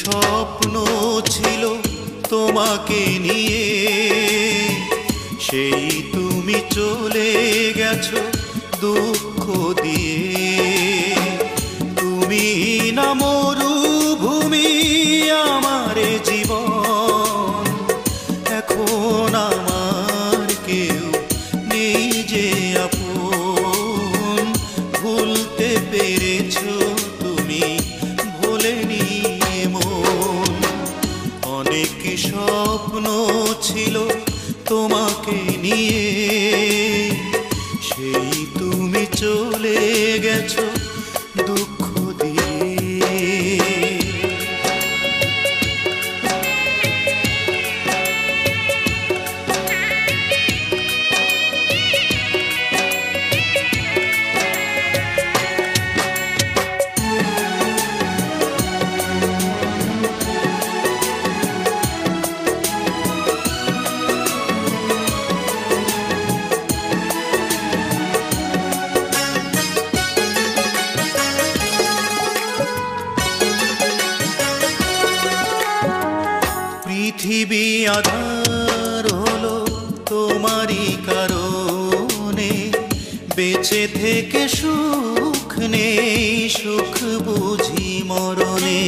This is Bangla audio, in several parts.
স্বপ্ন ছিল তোমাকে নিয়ে, সেই তুমি চলে গেছো দুঃখ দিয়ে। তুমি না মরুভূমি আমার জীবন, এখন আমার কেউ নেই যে আপন। ভুলতে পেরেছো তুমি, ভোলেনি মন। অনেক স্বপ্ন ছিল তোমাকে নিয়ে, সেই তুমি চলে গেছো দুঃখ দিয়ে। পৃথিবী আধার হলো তোমারই কারণে, বেঁচে থেকে সুখ নেই, সুখ বুঝি মরণে।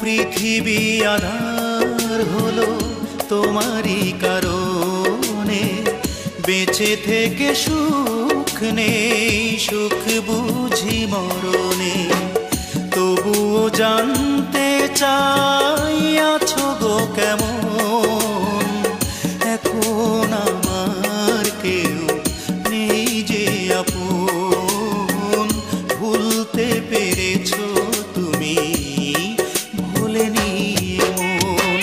পৃথিবী আধার হলো তোমারই কারণে, বেঁচে থেকে সুখ নেই, সুখ বুঝি মরণে। তবুও জানতে চাই আছো গো কেমন, এখন আমার কেউ নেই যে আপন। ভুলতে পেরেছো তুমি, ভোলেনি মন।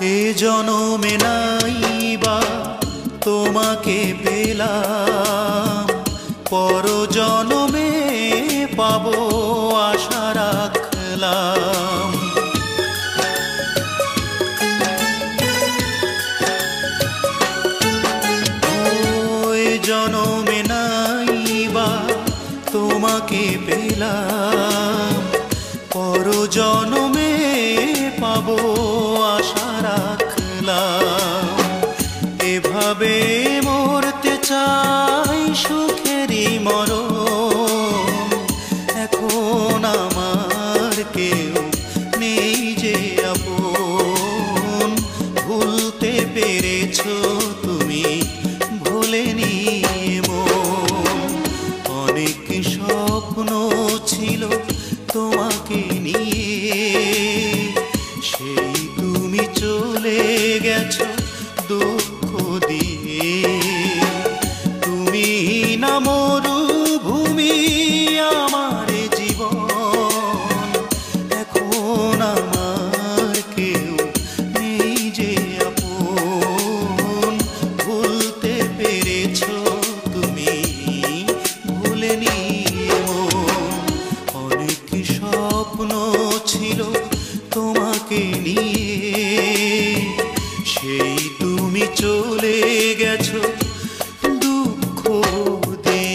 এ জনমে নাইবা তোমাকে পেলাম, পর জনমে পাবো আশা রাখলাম। এ জনমে নাইবা তোমাকে পেলাম, পর জনমে পাবো আশা রাখলাম। এভাবে মরতে চাই সুখেরই মরণ, এখন আমার কেউ নেই যে আপন। ভুলতে পেরেছো তুমি, ভোলেনি মন। অনেক স্বপ্ন ছিল তোমাকে নিয়ে, সেই তুমি চলে গেছো দুঃখ দিয়ে। তুমি না মরুভূমি আমার জীবন, এখন আমার কেউ নেই যে আপন। ভুলতে পেরেছো তুমি, ভোলেনি মন। অনেক স্বপ্ন ছিল তোমাকে নিয়ে, সেই তুমি চলে গেছো দুঃখ দিয়ে।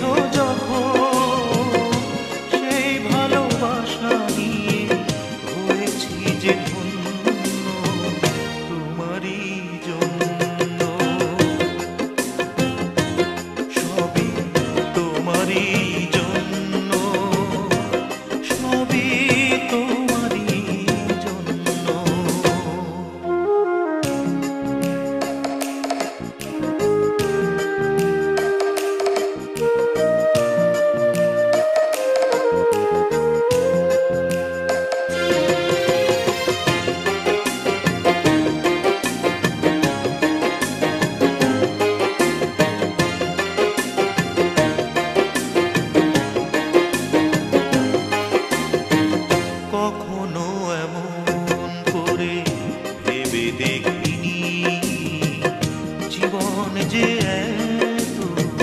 দিয়েছো যখন সেই ভালোবাসা নিয়ে হয়েছি যে ধন্য তোমারই জন্য সবই তোমারই জন্য সবই তোমারই জন্য কখনো এমন করে ভেবে দেখিনি জীবন যে এত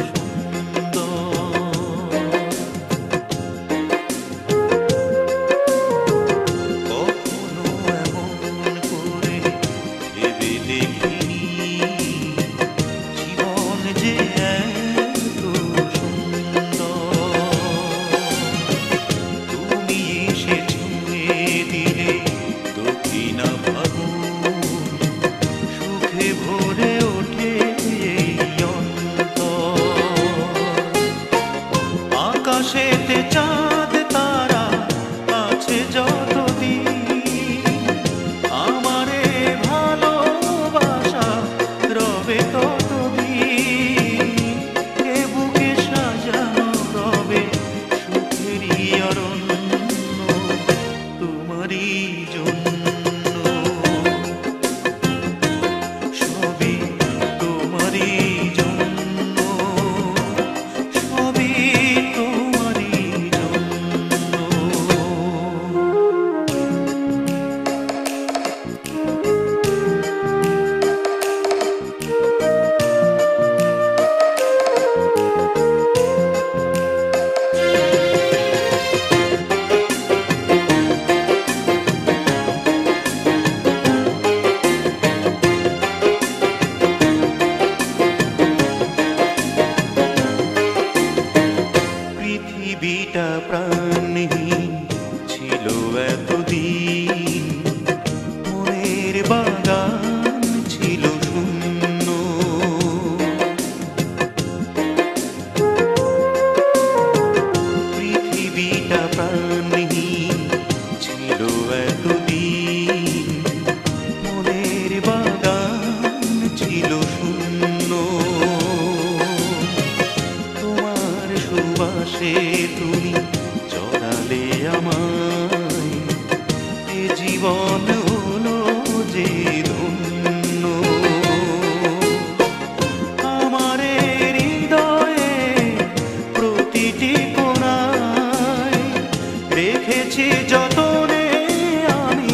সুন্দর কখনো এমন করে ভেবে দেখিনি জীবন যে এত সুন্দর তুমি এসে ছুঁয়ে দিলে দক্ষিণা ফাগুন সুখে ভরে ওঠে এই অন্তর আকাশেতে চাঁদ তারা আছে যতদিন আমারে ভালোবাসা রবে ততদিন এ বুকে সাজানো রবে সুখেরই অরণ্য তোমারই জন্য সবই তোমারই জন্য সবই তোমারই জন্য পৃথিবীটা প্রাণহীন ছিল এতদিন মনের বাগান ছিল শূন্য পৃথিবীটা প্রাণহীন ছিল এতদিন মনের বাগান ছিল শূন্য তোমার সুবাসে তুমি চড়ালে আমায় এ জীবন হলো যে ধন্য আমারে হৃদয়ে প্রতিটি কোণায় রেখেছি যতনে আমি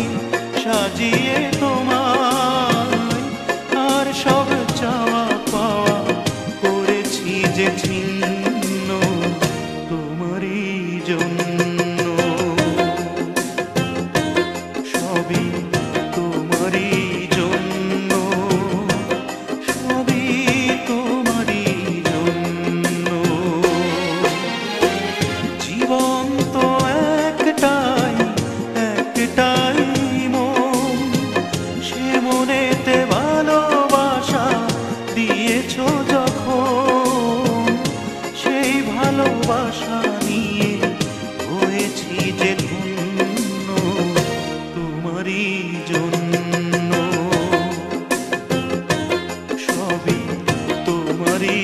সাজিয়ে তোমায় আর সব চাওয়া পাওয়া করেছি যে ছিন্ন তোমারই জন্য সবই তোমারই জন্য সবই তোমারই জন্য জীবন তো একটাই একটাই মন সে মনেতে ভালোবাসা দিয়েছো যখন সেই ভালোবাসা নিয়ে হয়েছি যে ধন্য তোমারই জন্য সবই তোমারই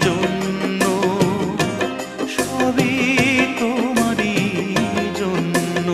জন্য সবই তোমারই জন্য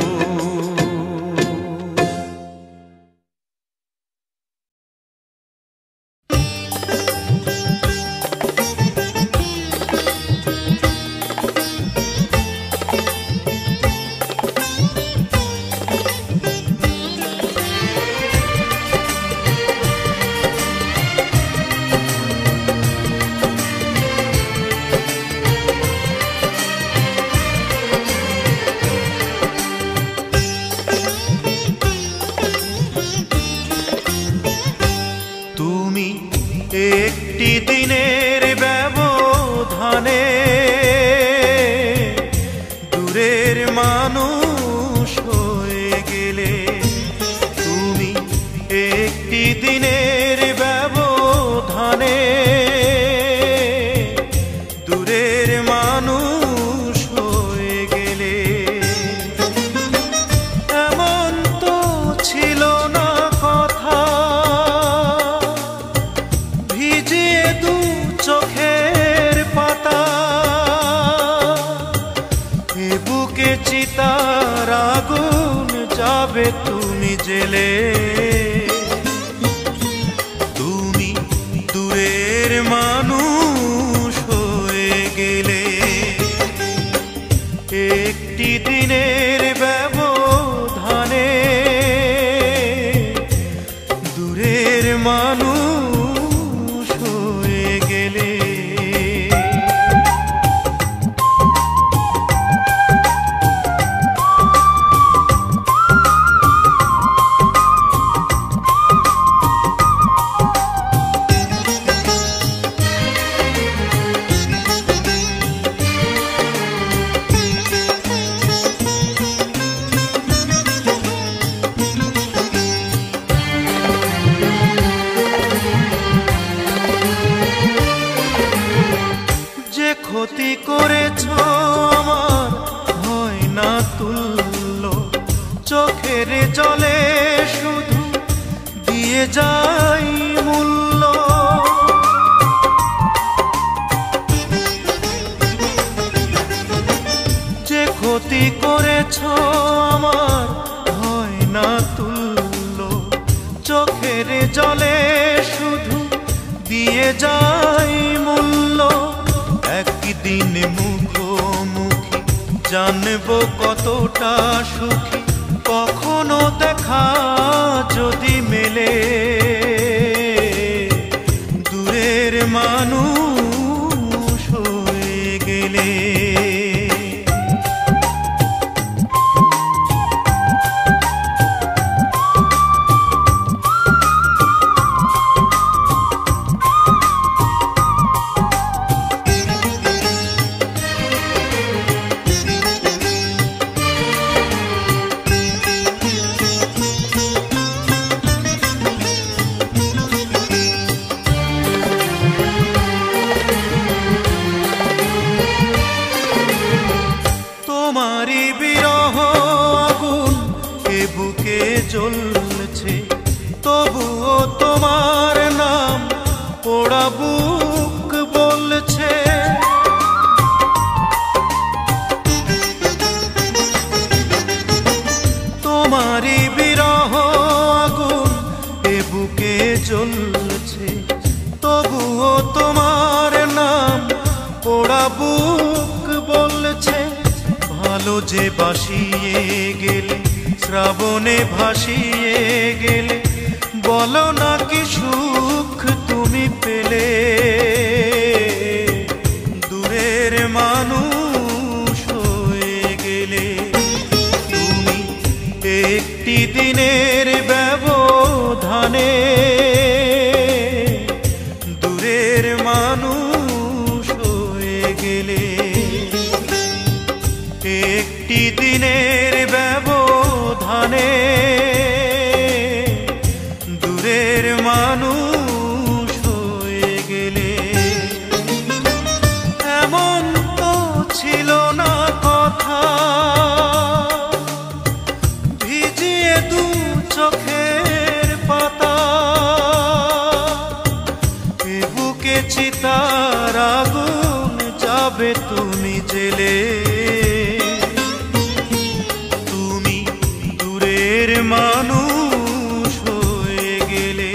দূরের মানুষ হয়ে গেলে। এমন তো ছিল না কথা, ভিজিয়ে দু চোখের পাতা, এ বুকে চিতার আগুন যাবে তুমি জেলে। তুমি দূরের মানুষ হয়ে গেলে। একটি দিনের ব্যবধানে দূরের মানুষ হয়ে গেলে। ক্ষতি করেছ আমার হয় না তুল্য, চোখের জলে শুধু দিয়ে যাই মূল্য। যে ক্ষতি করেছ আমার হয় না তুল্য, চোখের জলে শুধু দিয়ে যাই মূল্য। একদিন মুখোমুখি জানবো কতটা সুখী, কখনো দেখা যদি মেলে। দূরের মানুষ হয়ে গেলে। তোমারই বিরহ আগুন এ বুকে জ্বলছে, তবুও তোমার নাম পোড়া বুক বলছে। তোমারই বিরহ আগুন এ বুকে জ্বলছে, তবুও তোমার নাম পোড়া বুক বলছে। ভালো যে বাসিয়ে গেলে, শ্রাবণে ভাসিয়ে গেলে, বলো না কি সুখ তুমি পেলে। দূরের মানুষ হয়ে গেলে। তুমি একটি দিনের ব্যবধানে দূরের মানুষ হয়ে গেলে। একটি দিনের ব্যবধানে দূরের মানুষ হয়ে গেলে। এমন তো ছিল না কথা, ভিজিয়ে দু চোখের পাতা, এ বুকে চিতার আগুন যাবে তুমি জেলে। মানুষ হয়ে গেলে।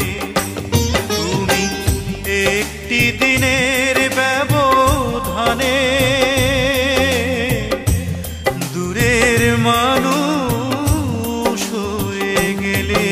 তুমি একটি দিনের ব্যবধানে দূরের মানুষ হয়ে গেলে।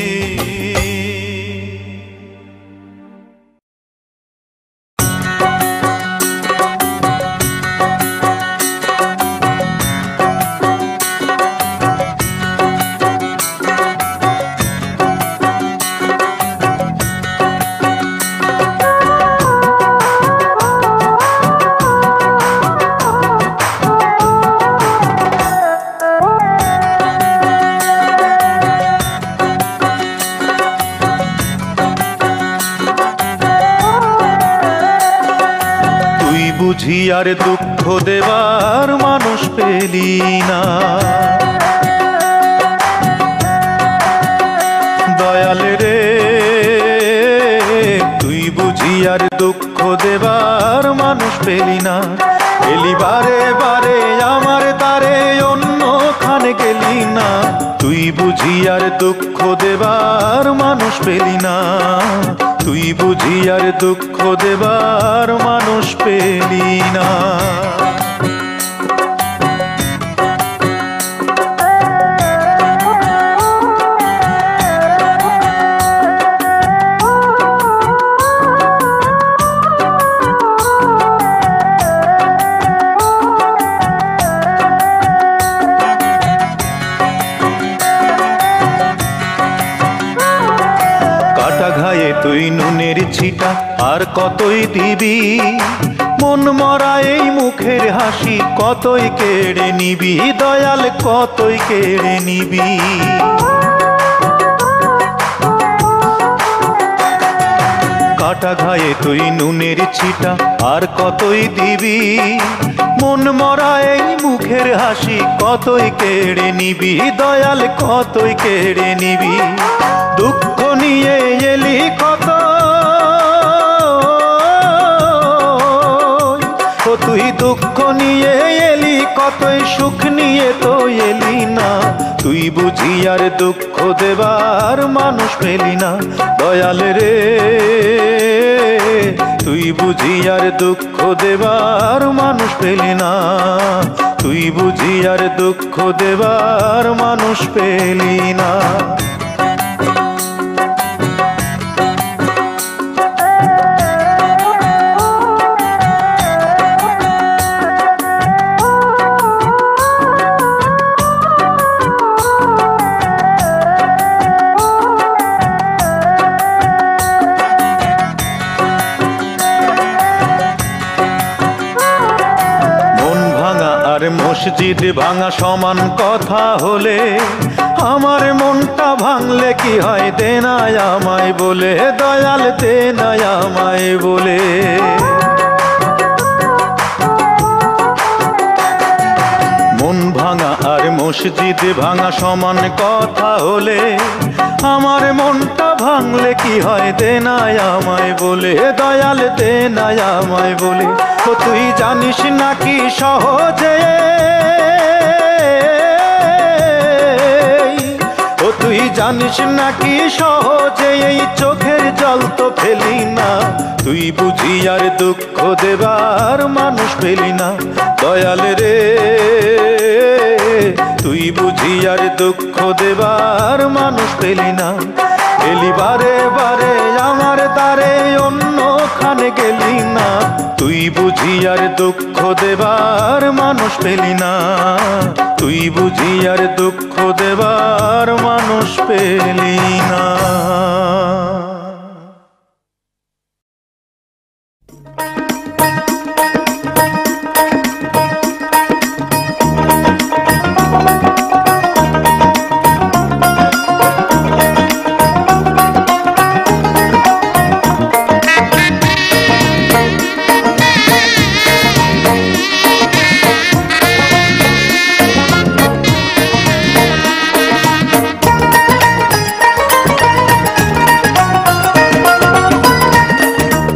বুঝি আর দুঃখ দুঃখ দেবার মানুষ পেলি না। দয়াল রে তুই বুঝি আর দুঃখ দেবার মানুষ পেলি না। এলি বারে বারে আমার দ্বারে অন্যখানে গেলি না। তুই বুঝি আর দুঃখ দেবার মানুষ পেলি না। তুই বুঝি আর দুঃখ দেবার মানুষ পেলি না। ঘায়ে তুই নুনের ছিটা আর কতই দিবি, মন মরা এই মুখের হাসি কতই কেড়ে নিবি। দয়াল কতই কেড়ে নিবি। কাটা ঘায়ে তুই নুনের ছিটা আর কতই দিবি, মন মরা এই মুখের হাসি কতই কেড়ে নিবি। দয়াল কতই কেড়ে নিবি। দুঃখ নিয়ে এলি কত, ও তুই দুঃখ নিয়ে এলি কতই, সুখ নিয়ে তো এলি না। তুই বুঝি আর দুঃখ দেবার মানুষ পেলি না। দয়াল রে তুই বুঝি আর দুঃখ দেবার মানুষ পেলি না। তুই বুঝি আর দুঃখ দেবার মানুষ পেলি না। মসজিদ ভাঙা সমান কথা হলে, আমার মনটা ভাঙলে কি হয় দে না আমায় বলে। দয়াল দে না আমায় বলে। মন ভাঙা আর মসজিদ ভাঙা সমান কথা হলে, আমার মনটা ভাঙলে কি হয় দে না আমায় বলে। দয়াল দে না আমায় বলে। ও তুই জানিস নাকি সহজে, ও তুই জানিস নাকি সহজে এই চোখের জল তো ফেলি না। তুই বুঝি আর দুঃখ দেবার মানুষ পেলি না। দয়াল রে তুই বুঝি আর দুঃখ দেবার মানুষ পেলি না। এলি বারে বারে আমার দ্বারে অন্যখানে গেলি না। তুই বুঝি আর দুঃখ দেবার মানুষ পেলি না। তুই বুঝি আর দুঃখ দেবার মানুষ পেলি না।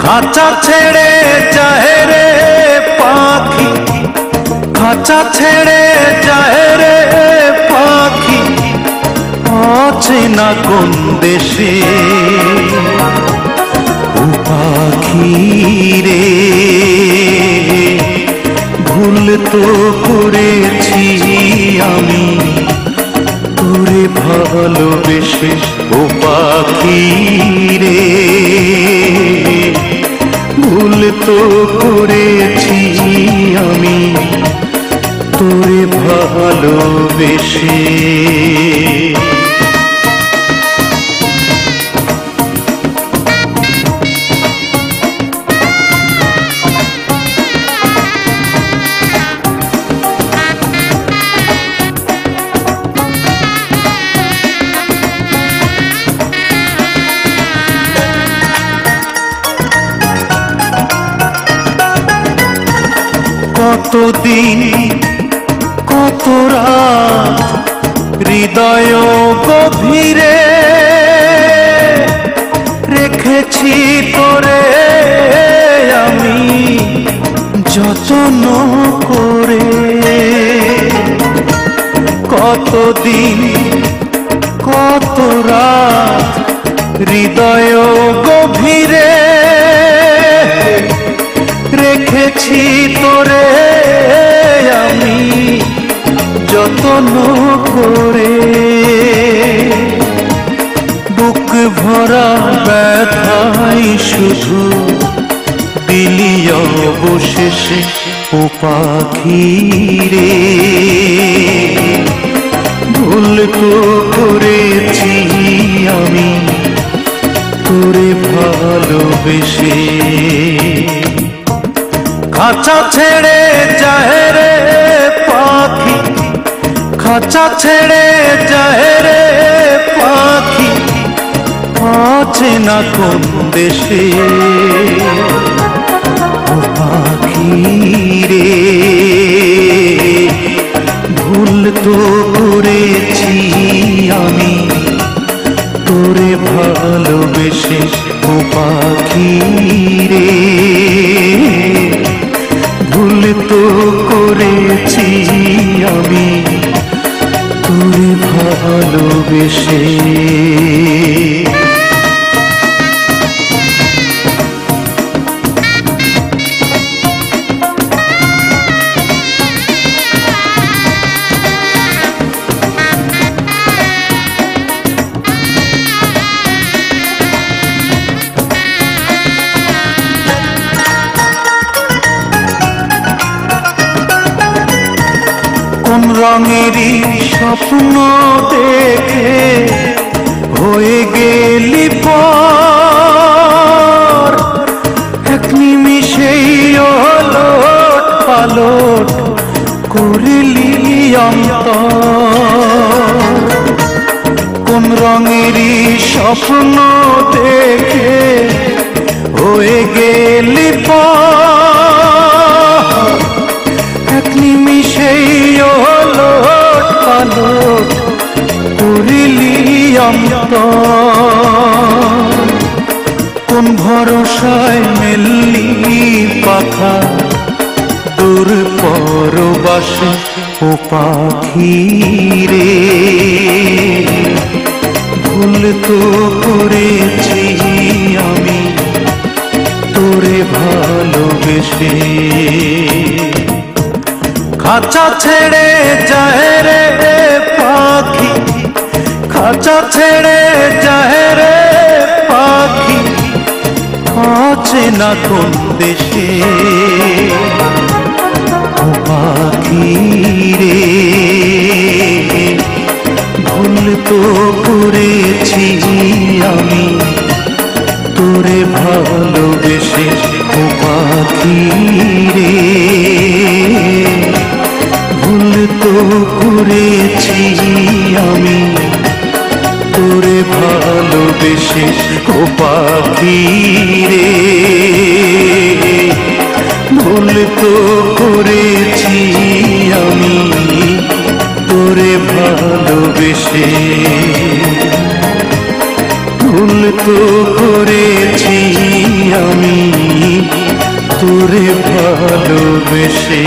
খাঁচা ছেড়ে যায় রে পাখি, খাঁচা ছেড়ে যায় রে পাখি, অচেনা কোন দেশে। ও পাখি রে ভুল তো করেছি আমি তোরে ভালোবেসে। ও পাখি রে ভুল তো করেছি আমি তোরে ভালোবেসে। কত কতদিন কত রাত হৃদয় গভীরে রেখেছি তোরে আমি যত্ন করে। কতদিন কত রাত হৃদয় গভীরে রেখেছি তোরে আমি যত্ন করে। বুক ভরা ব্যথাই শুধু দিলি অবশেষে ও পাখি রে। ভুল তো করেছি আমি তোরে ভালোবেসে। খাঁচা ছেড়ে যায় রে পাখি, খাঁচা ছেড়ে যায় রে পাখি, আছে না কোন দেশে ও পাখি রে। ভুল তো করেছি আমি তোরে ভালোবেসে ও পাখি রে। ভুল তো করেছি আমি তোরে ভালোবেসে। কোন রঙেরই স্বপ্ন দেখে হয়ে গেলি পর, এক নিমিষেই ওলট পালট করলি অন্তর। কোন রঙেরই স্বপ্ন দেখে হয়ে গেলি পর, এক নিমিষেই ওলট পালট করিলি অন্তর। কোন ভরসায় মেললি পাখা দূর পরবাসে ও পাখি রে। ভুল তো করেছি আমি তোরে ভালোবেসে। খাঁচা ছেড়ে যায় রে পাখি, খাঁচা ছেড়ে যায় রে পাখি, আছে না কোন দেশে ও পাখি রে। ভুল তো করেছি আমি তোরে ভালোবেসে ও পাখি রে। ভুল তো করেছি আমি তোরে ভালোবেসে ও পাখি রে। ভুল তো করেছি আমি তোরে ভালোবেসে। ভুল তো করেছি আমি তোরে ভালোবেসে।